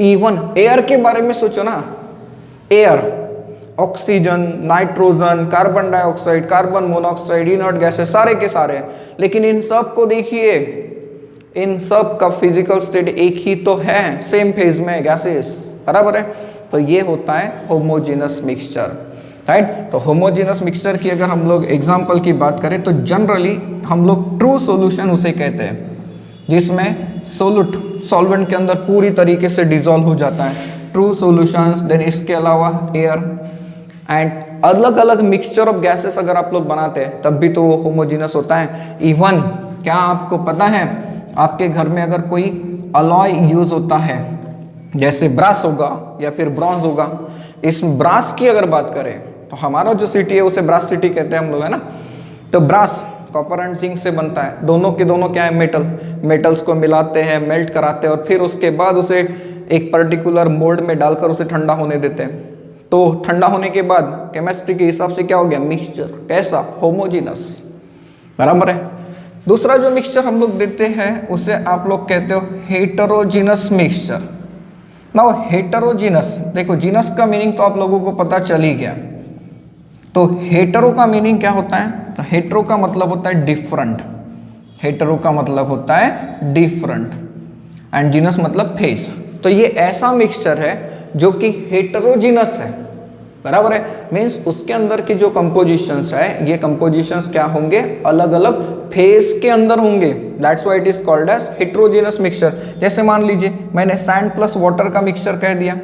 इवन एयर के बारे में सोचो ना, air, oxygen, nitrogen, carbon dioxide, carbon monoxide, inert gases सारे के सारे, लेकिन इन सब को देखिए, इन सब का फिजिकल स्टेट एक ही तो है, सेम फेज में गैसेस, बराबर है। तो ये होता है होमोजेनस मिक्सचर, राइट। तो होमोजेनस मिक्सचर की अगर हम लोग एग्जांपल की बात करें तो जनरली हम लोग ट्रू सॉल्यूशन उसे कहते हैं जिसमें सॉल्वेंट के अंदर पूरी तरीके से डिसॉल्व हो जाता है, ट्रू सॉल्यूशंस। देन इसके अलावा एयर एंड अलग अलग मिक्सचर ऑफ गैसेस अगर आप लोग बनाते हैं तब भी तो वो होमोजेनस होता है। इवन क्या आपको पता है, आपके घर में अगर कोई अलॉय यूज होता है जैसे ब्रास होगा या फिर ब्रॉन्ज होगा, इस ब्रास की अगर बात करें तो हमारा जो सिटी है उसे ब्रास सिटी कहते हैं हम लोग, है ना। तो ब्रास कॉपर एंड जिंक से बनता है, दोनों के दोनों क्या है, मेटल्स को मिलाते हैं, मेल्ट कराते हैं और फिर उसके बाद उसे एक पर्टिकुलर मोल्ड में डालकर उसे ठंडा होने देते हैं। तो ठंडा होने के बाद केमिस्ट्री के हिसाब से क्या हो गया, मिक्सचर। कैसा, होमोजेनस, बराबर है। दूसरा जो मिक्सचर हम लोग देते हैं उसे आप लोग कहते हो हेटेरोजीनस मिक्सचर। नाउ हेटेरोजीनस, देखो जीनस का मीनिंग तो आप लोगों को पता चल ही गया, तो हेटेरो का मीनिंग क्या होता है, तो हेटेरो का मतलब होता है डिफरेंट, हेटेरो का मतलब होता है डिफरेंट एंड जीनस मतलब फेज। तो ये ऐसा मिक्सचर है जो कि हेटेरोजीनस है, बराबर है। मीन्स उसके अंदर की जो कंपोजिशंस है, ये कंपोजिशंस क्या होंगे, अलग अलग फेज के अंदर होंगे, that's why it is called as heterogeneous mixture. जैसे मान लीजिए मैंने सैंड प्लस वाटर का मिक्सचर कह दिया,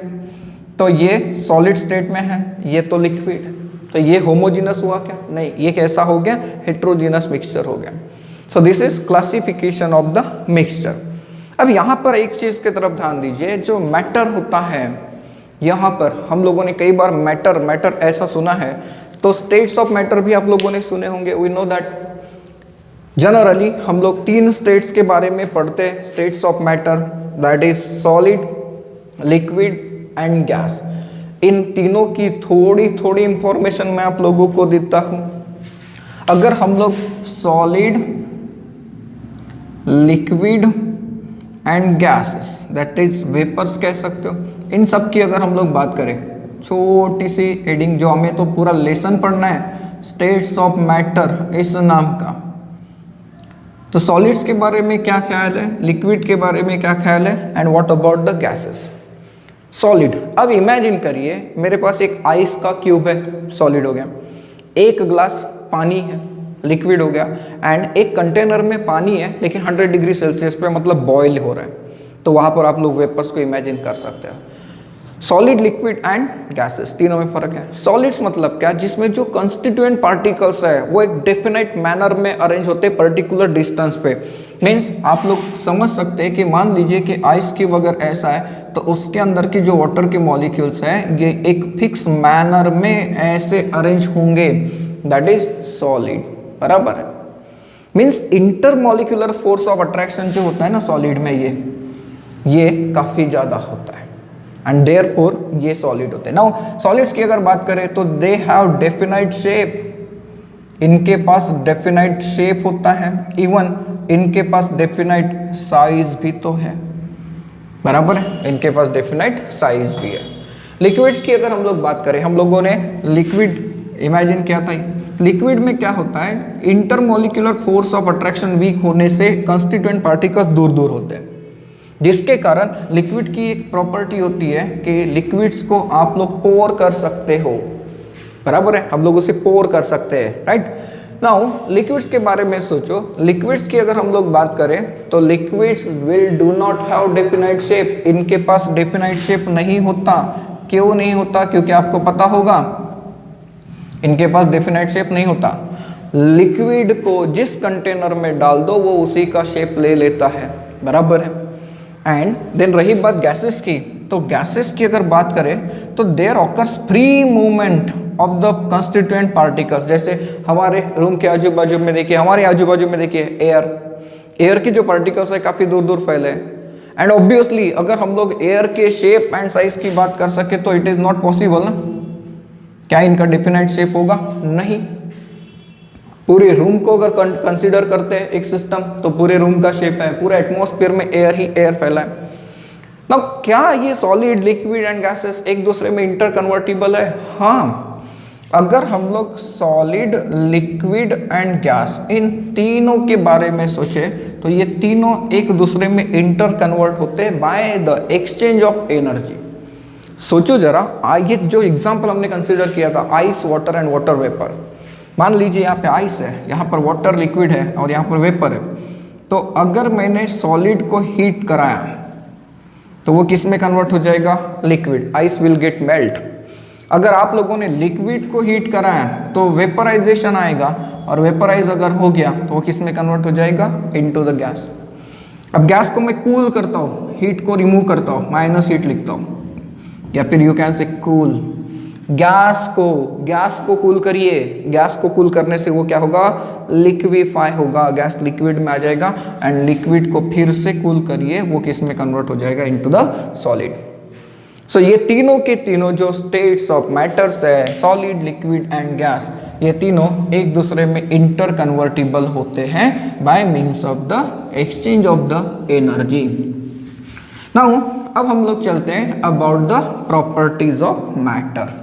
तो ये सॉलिड स्टेट में है, ये तो लिक्विड, तो ये होमोजीनस हुआ क्या, नहीं, ये कैसा हो गया, हेटेरोजीनस मिक्सचर हो गया। So this is classification of the mixture. अब यहाँ पर एक चीज की तरफ ध्यान दीजिए, जो मैटर होता है, यहाँ पर हम लोगों ने कई बार मैटर ऐसा सुना है, तो स्टेट्स ऑफ मैटर भी आप लोगों ने सुने होंगे। वी नो दैट जनरली हम लोग 3 स्टेट्स के बारे में पढ़ते हैं, states of matter, that is solid, liquid and gas. इन तीनों की थोड़ी थोड़ी इंफॉर्मेशन मैं आप लोगों को देता हूं। अगर हम लोग solid, liquid and gases, that is vapours कह सकते हो, इन सब की अगर हम लोग बात करें, छोटी सी एडिंग, जो हमें तो पूरा लेसन पढ़ना है, स्टेट्स ऑफ मैटर इस नाम का। तो सॉलिड्स के बारे में क्या ख्याल है, लिक्विड के बारे में क्या ख्याल है, and what about the gases. Solid, अब इमेजिन करिए मेरे पास एक आइस का क्यूब है, सॉलिड हो गया, एक ग्लास पानी है, लिक्विड हो गया, एंड एक कंटेनर में पानी है लेकिन 100 डिग्री सेल्सियस पे, मतलब बॉयल हो रहा है, तो वहाँ पर आप लोग वेपर्स को इमेजिन कर सकते हो। सॉलिड, लिक्विड एंड गैसेस, तीनों में फर्क है। सॉलिड्स मतलब क्या, जिसमें जो कंस्टिट्यूएंट पार्टिकल्स है वो एक डेफिनेट मैनर में अरेंज होते हैं पर्टिकुलर डिस्टेंस पे। मीन्स आप लोग समझ सकते हैं कि मान लीजिए कि आइस क्यूब अगर ऐसा है तो उसके अंदर की जो वाटर के मॉलिक्यूल्स हैं ये एक फिक्स मैनर में ऐसे अरेंज होंगे, दैट इज सॉलिड, बराबर है। Means intermolecular force of attraction जो होता है ना सॉलिड में, ये काफ़ी ज़्यादा होता है एंड देयरफॉर ये सॉलिड होते हैं। नाउ सॉलिड्स की अगर बात करें तो दे हैव डेफिनाइट शेप, इनके पास डेफिनाइट शेप होता है, इवन इनके पास डेफिनाइट साइज भी तो है, बराबर है, इनके पास डेफिनाइट साइज भी है। लिक्विड्स की अगर हम लोग बात करें, हम लोगों ने लिक्विड इमेजिन किया था, लिक्विड में क्या होता है, intermolecular force of attraction weak होने से कंस्टिट्यूएंट पार्टिकल्स दूर दूर होते हैं, जिसके कारण लिक्विड की एक प्रॉपर्टी होती है कि लिक्विड्स को आप लोग पोर कर सकते हो, बराबर है, हम लोग उसे पोर कर सकते हैं, राइट। नाउ लिक्विड्स के बारे में सोचो, लिक्विड्स की अगर हम लोग बात करें तो liquids will do not have definite shape, इनके पास डेफिनाइट शेप नहीं होता। क्यों नहीं होता, क्योंकि आपको पता होगा इनके पास डेफिनाइट शेप नहीं होता। लिक्विड को जिस कंटेनर में डाल दो वो उसी का शेप ले लेता है, बराबर है। एंड देन रही बात गैसेस की, तो गैसेस की अगर बात करें तो there occurs free movement of the constituent particles. जैसे हमारे रूम के आजू बाजू में देखिए, हमारे आजू बाजू में देखिए एयर की जो पार्टिकल्स है काफ़ी दूर दूर फैले हैं, एंड ऑब्वियसली अगर हम लोग एयर के शेप एंड साइज की बात कर सके तो इट इज़ नॉट पॉसिबल ना, क्या इनका डेफिनेट शेप होगा? नहीं। पूरे रूम को अगर कंसीडर करते हैं एक सिस्टम, तो पूरे रूम का शेप है, पूरे एटमॉस्फेयर में एयर ही एयर फैला है। ना क्या ये सॉलिड, लिक्विड एंड गैसेस एक दूसरे में इंटर कन्वर्टिबल है? हाँ, अगर हम लोग सॉलिड, लिक्विड एंड गैस इन तीनों के बारे में सोचे तो ये तीनों एक दूसरे में इंटर कन्वर्ट होते हैं by the exchange of energy. सोचो जरा, ये जो एग्जांपल हमने कंसीडर किया था, ice, water and water vapour. मान लीजिए यहाँ पे आइस है, यहाँ पर वाटर लिक्विड है और यहाँ पर वेपर है। तो अगर मैंने सॉलिड को हीट कराया तो वो किस में कन्वर्ट हो जाएगा? Liquid. Ice will get melt. अगर आप लोगों ने लिक्विड को हीट कराया तो वेपराइजेशन आएगा, और वेपराइज अगर हो गया तो वो किस में कन्वर्ट हो जाएगा? Into the gas. अब गैस को मैं कूल करता हूँ, हीट को रिमूव करता हूँ, माइनस हीट लिखता हूँ, या फिर यू कैन से कूल। गैस को कूल करिए, गैस को कूल करने से वो क्या होगा? लिक्विफाई होगा, गैस लिक्विड में आ जाएगा। एंड लिक्विड को फिर से कूल करिए, वो किस में कन्वर्ट हो जाएगा? Into the solid. सो ये तीनों के तीनों जो स्टेट्स ऑफ मैटर्स है, सॉलिड, लिक्विड एंड गैस, ये तीनों एक दूसरे में इंटर कन्वर्टिबल होते हैं bye means of the exchange of the energy. Now अब हम लोग चलते हैं about the properties of matter.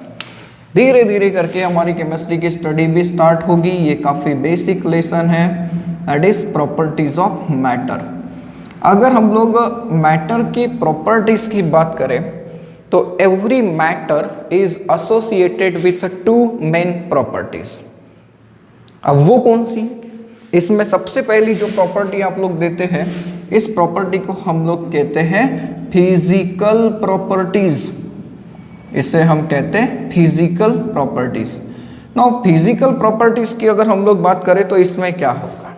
धीरे धीरे करके हमारी केमिस्ट्री की स्टडी भी स्टार्ट होगी। ये काफ़ी बेसिक लेसन है, that is properties of matter. अगर हम लोग मैटर की प्रॉपर्टीज की बात करें तो every matter is associated with to main properties. अब वो कौन सी? इसमें सबसे पहली जो प्रॉपर्टी आप लोग देते हैं, इस प्रॉपर्टी को हम लोग कहते हैं फिजिकल प्रॉपर्टीज। इसे हम कहते हैं physical properties. Now physical properties की अगर हम लोग बात करें तो इसमें क्या होगा?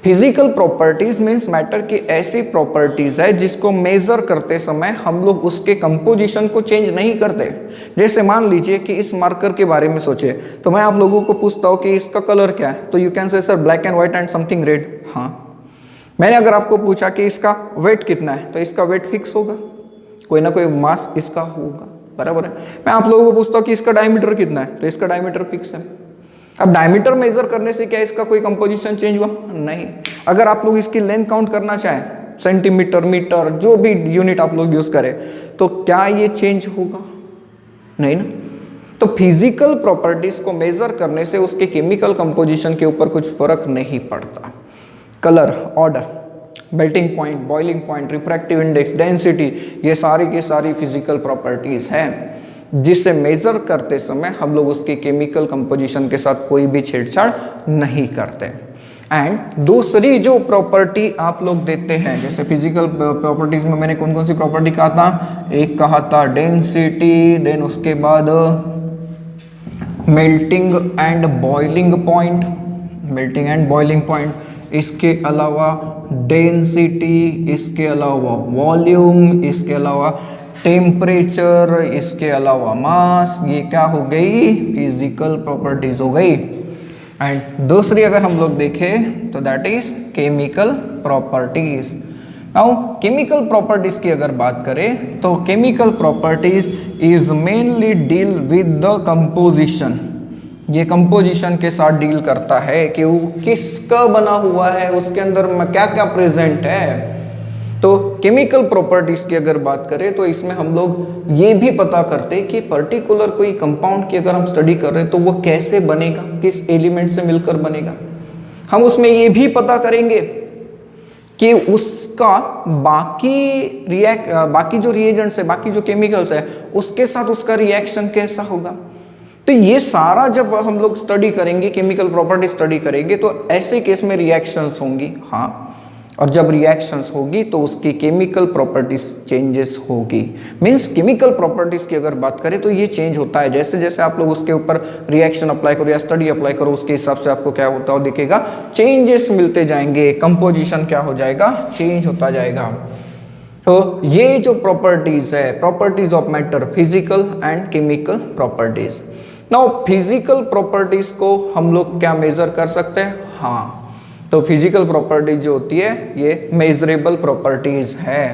फिजिकल प्रॉपर्टीज मीन्स मैटर की ऐसी प्रॉपर्टीज है जिसको मेजर करते समय हम लोग उसके कंपोजिशन को चेंज नहीं करते। जैसे मान लीजिए कि इस मार्कर के बारे में सोचे, तो मैं आप लोगों को पूछता हूँ कि इसका कलर क्या है, तो यू कैन से sir black and white and something red. हाँ, मैंने अगर आपको पूछा कि इसका वेट कितना है, तो इसका वेट फिक्स होगा, कोई ना कोई मास इसका होगा, बराबर है। मैं आप लोगों को पूछता हूँ कि इसका डायमीटर कितना है, तो इसका डायमीटर फिक्स है। अब डायमीटर मेजर करने से क्या इसका कोई कंपोजिशन चेंज हुआ? नहीं। अगर आप लोग इसकी लेंथ काउंट करना चाहें, सेंटीमीटर, मीटर, जो भी यूनिट आप लोग यूज करें, तो क्या ये चेंज होगा? नहीं ना। तो फिजिकल प्रॉपर्टीज को मेजर करने से उसके केमिकल कंपोजिशन के ऊपर कुछ फर्क नहीं पड़ता। Colour, order, melting point, boiling point, refractive index, density, ये सारी की सारी फिजिकल प्रॉपर्टीज हैं जिसे मेजर करते समय हम लोग उसके केमिकल कंपोजिशन के साथ कोई भी छेड़छाड़ नहीं करते। एंड दूसरी जो प्रॉपर्टी आप लोग देते हैं, जैसे फिजिकल प्रॉपर्टीज में मैंने कौन कौन सी प्रॉपर्टी कहा था? एक कहा था डेंसिटी, देन उसके बाद melting and boiling point, melting and boiling point, इसके अलावा डेंसिटी, इसके अलावा वॉल्यूम, इसके अलावा टेम्परेचर, इसके अलावा मास, ये क्या हो गई? फिजिकल प्रॉपर्टीज हो गई। एंड दूसरी अगर हम लोग देखें तो that is chemical properties. Now chemical properties की अगर बात करें तो chemical properties is mainly deal with the composition. ये कंपोजिशन के साथ डील करता है कि वो किसका बना हुआ है, उसके अंदर में क्या क्या प्रेजेंट है। तो केमिकल प्रॉपर्टीज की अगर बात करें तो इसमें हम लोग ये भी पता करते हैं कि पर्टिकुलर कोई कंपाउंड की अगर हम स्टडी कर रहे हैं तो वो कैसे बनेगा, किस एलिमेंट से मिलकर बनेगा। हम उसमें ये भी पता करेंगे कि उसका बाकी जो रिएजेंट्स है, बाकी जो केमिकल्स है, उसके साथ उसका रिएक्शन कैसा होगा। तो ये सारा जब हम लोग स्टडी करेंगे, केमिकल प्रॉपर्टी स्टडी करेंगे, तो ऐसे केस में रिएक्शंस होंगी। हाँ, और जब रिएक्शंस होगी तो उसकी केमिकल प्रॉपर्टीज चेंजेस होगी। मींस केमिकल प्रॉपर्टीज की अगर बात करें तो ये चेंज होता है, जैसे जैसे आप लोग उसके ऊपर रिएक्शन अप्लाई करो या स्टडी अप्लाई करो, उसके हिसाब से आपको क्या होता हो दिखेगा, चेंजेस मिलते जाएंगे, कंपोजिशन क्या हो जाएगा, चेंज होता जाएगा। तो ये जो प्रॉपर्टीज है, properties of matter, physical and chemical properties. Now physical properties को हम लोग क्या मेजर कर सकते हैं? हाँ, तो फिजिकल प्रॉपर्टीज जो होती है ये मेजरेबल प्रॉपर्टीज है।